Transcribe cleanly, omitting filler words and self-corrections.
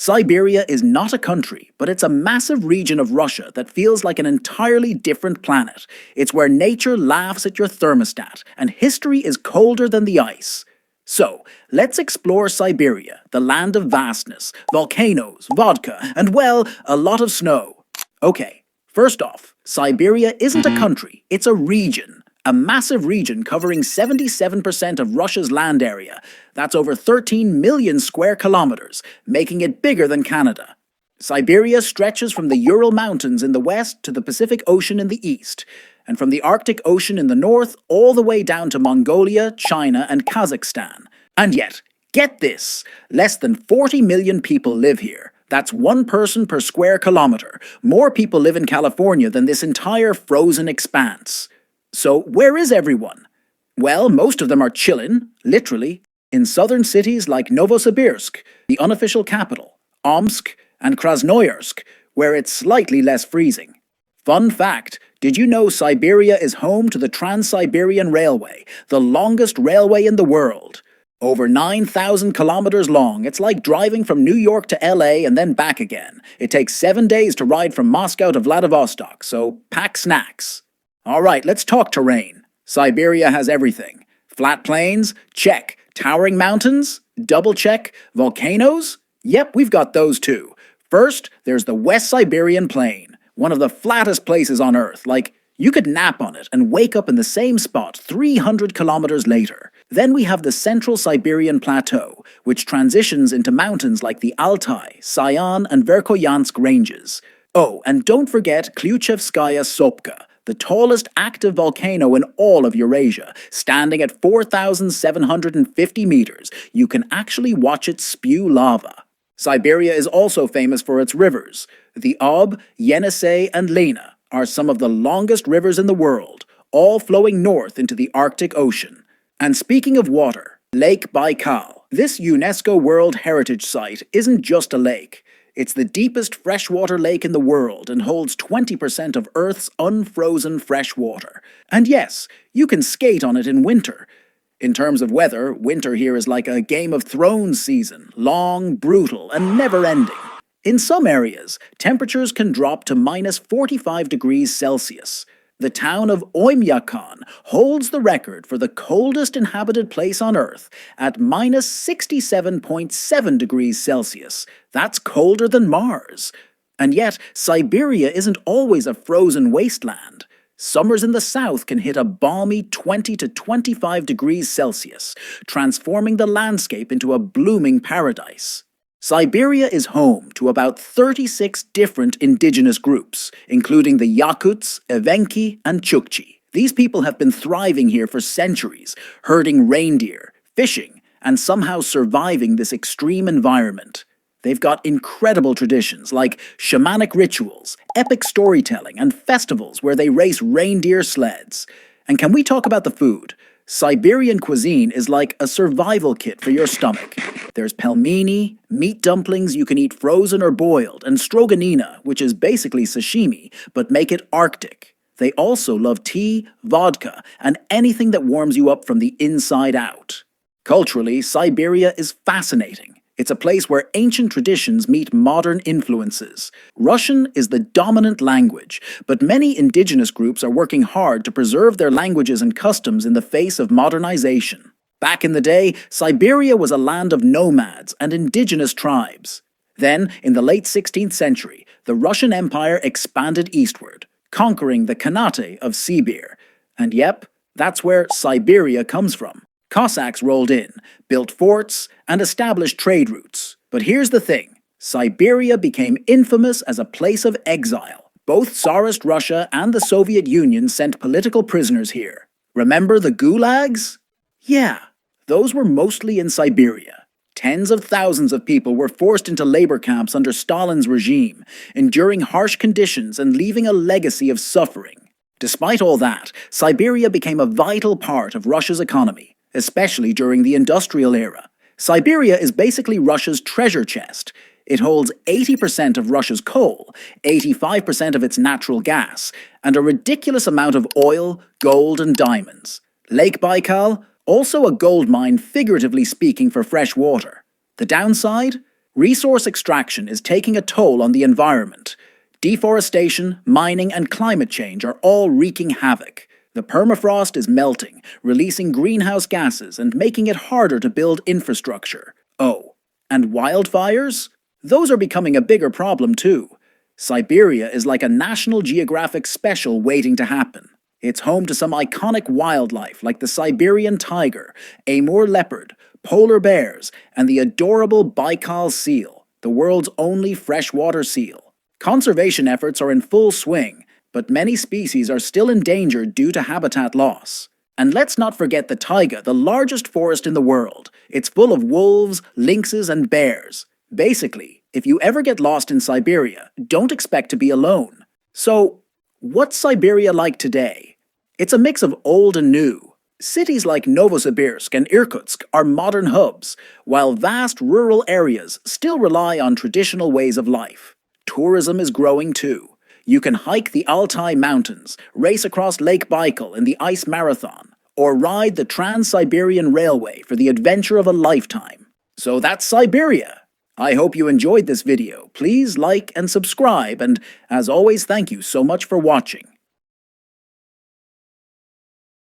Siberia is not a country, but it's a massive region of Russia that feels like an entirely different planet. It's where nature laughs at your thermostat, and history is colder than the ice. So, let's explore Siberia, the land of vastness, volcanoes, vodka, and well, a lot of snow. Okay, first off, Siberia isn't a country, it's a region. A massive region covering 77% of Russia's land area. That's over 13 million square kilometers, making it bigger than Canada. Siberia stretches from the Ural Mountains in the west to the Pacific Ocean in the east, and from the Arctic Ocean in the north all the way down to Mongolia, China, and Kazakhstan. And yet, get this, less than 40 million people live here. That's one person per square kilometer. More people live in California than this entire frozen expanse. So where is everyone? Well, most of them are chillin', literally, in southern cities like Novosibirsk, the unofficial capital, Omsk, and Krasnoyarsk, where it's slightly less freezing. Fun fact, did you know Siberia is home to the Trans-Siberian Railway, the longest railway in the world? Over 9,000 kilometers long, it's like driving from New York to LA and then back again. It takes 7 days to ride from Moscow to Vladivostok, so pack snacks. Alright, let's talk terrain. Siberia has everything. Flat plains? Check. Towering mountains? Double check. Volcanoes? Yep, we've got those too. First, there's the West Siberian Plain, one of the flattest places on Earth, like you could nap on it and wake up in the same spot 300 kilometers later. Then we have the Central Siberian Plateau, which transitions into mountains like the Altai, Altai and Verkhoyansk ranges. Oh, and don't forget Klyuchevskaya Sopka, the tallest active volcano in all of Eurasia, standing at 4,750 meters. You can actually watch it spew lava. Siberia is also famous for its rivers. The Ob, Yenisei, and Lena are some of the longest rivers in the world, all flowing north into the Arctic Ocean. And speaking of water, Lake Baikal. This UNESCO World Heritage Site isn't just a lake. It's the deepest freshwater lake in the world and holds 20% of Earth's unfrozen fresh water. And yes, you can skate on it in winter. In terms of weather, winter here is like a Game of Thrones season, long, brutal, and never-ending. In some areas, temperatures can drop to minus 45 degrees Celsius. The town of Oymyakon holds the record for the coldest inhabited place on Earth at minus 67.7 degrees Celsius. That's colder than Mars. And yet, Siberia isn't always a frozen wasteland. Summers in the south can hit a balmy 20 to 25 degrees Celsius, transforming the landscape into a blooming paradise. Siberia is home to about 36 different indigenous groups, including the Yakuts, Evenki, and Chukchi. These people have been thriving here for centuries, herding reindeer, fishing, and somehow surviving this extreme environment. They've got incredible traditions like shamanic rituals, epic storytelling, and festivals where they race reindeer sleds. And can we talk about the food? Siberian cuisine is like a survival kit for your stomach. There's pelmeni, meat dumplings you can eat frozen or boiled, and stroganina, which is basically sashimi, but make it Arctic. They also love tea, vodka, and anything that warms you up from the inside out. Culturally, Siberia is fascinating. It's a place where ancient traditions meet modern influences. Russian is the dominant language, but many indigenous groups are working hard to preserve their languages and customs in the face of modernization. Back in the day, Siberia was a land of nomads and indigenous tribes. Then, in the late 16th century, the Russian Empire expanded eastward, conquering the Khanate of Sibir. And yep, that's where Siberia comes from. Cossacks rolled in, built forts, and established trade routes. But here's the thing, Siberia became infamous as a place of exile. Both Tsarist Russia and the Soviet Union sent political prisoners here. Remember the gulags? Yeah, those were mostly in Siberia. Tens of thousands of people were forced into labor camps under Stalin's regime, enduring harsh conditions and leaving a legacy of suffering. Despite all that, Siberia became a vital part of Russia's economy, especially during the industrial era. Siberia is basically Russia's treasure chest. It holds 80% of Russia's coal, 85% of its natural gas, and a ridiculous amount of oil, gold, and diamonds. Lake Baikal, also a gold mine figuratively speaking for fresh water. The downside? Resource extraction is taking a toll on the environment. Deforestation, mining, and climate change are all wreaking havoc. The permafrost is melting, releasing greenhouse gases and making it harder to build infrastructure. Oh, and wildfires? Those are becoming a bigger problem too. Siberia is like a National Geographic special waiting to happen. It's home to some iconic wildlife like the Siberian tiger, Amur leopard, polar bears, and the adorable Baikal seal, the world's only freshwater seal. Conservation efforts are in full swing, but many species are still endangered due to habitat loss. And let's not forget the taiga, the largest forest in the world. It's full of wolves, lynxes, and bears. Basically, if you ever get lost in Siberia, don't expect to be alone. So, what's Siberia like today? It's a mix of old and new. Cities like Novosibirsk and Irkutsk are modern hubs, while vast rural areas still rely on traditional ways of life. Tourism is growing too. You can hike the Altai Mountains, race across Lake Baikal in the ice marathon, or ride the Trans-Siberian Railway for the adventure of a lifetime. So that's Siberia. I hope you enjoyed this video. Please like and subscribe, and as always, thank you so much for watching.